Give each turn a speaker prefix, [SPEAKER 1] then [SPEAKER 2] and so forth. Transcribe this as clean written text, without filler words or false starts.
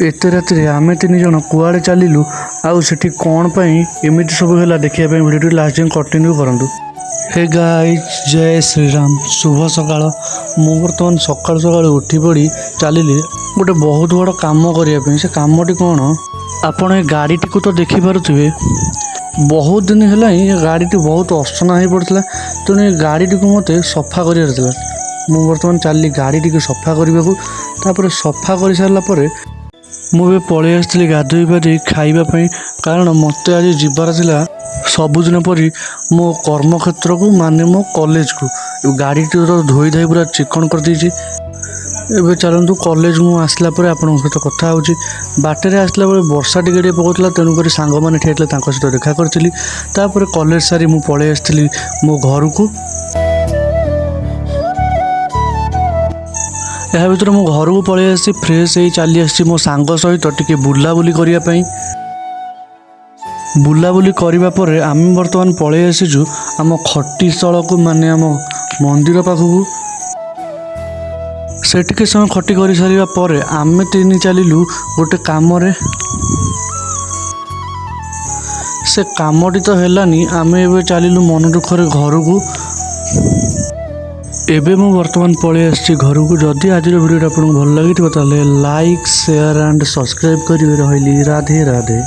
[SPEAKER 1] एते राति आमे तीन जन कुआड़े चलू आउ सेठी कौन पाई एमिति सब है देखिए वीडियो लास्ट दिन कंटिन्यू करंतु। हे गाइस जय श्री राम शुभ सकाळ। मु बर्तमान सकाळ सकाळ उठी पड़ी चलिली गोटे बहुत बड़ काम करने से कमटी कौन आपण ए गाड़ी टी तो देखिपे बहुत दिन है गाड़ी टी बहुत असना हो पड़ता तेणु ये गाड़ी टी मत सफा कर मु बर्तमान चलली गाड़ी टी सफा करने को सफा कर सारापर मुझे पलि आसती गाधोई पाधोई खावाई कारण मत आज जीवार था सबुदिन परी मो कर्मक्षेत्र को माने मो कॉलेज को गाड़ी टी तो धोई धाई पूरा चिकन कर देछि। एबे चलतु कॉलेज मु आसला परे आपन सहित कथा होछि। बाटे आसला बेले वर्षा टिके पकौला तेणुक सांग मैंने ठेले सहित देखा करी तापर कॉलेज सारी मु पलि आसती मो घर को। यह भर मो घर को पलि आसी फ्रेश हो चली आसी मो सांग सहित टिके बुलाबुली करने बुलाबुली करने पर आम बर्तमान पलि आसीचु आम खटी स्थल को माने आम मंदिर पाखक सेठी के समय खटी कर सारा पर आम तीन चलू गोटे कम से कमटी तो हेलानी आम एवं चलू मन दुखरे घर को। एबे मु वर्तमान पलि आसी घर को। जदि आज वीडियो आपको भल लगी लाइक शेयर एंड सब्सक्राइब करें। रही राधे राधे।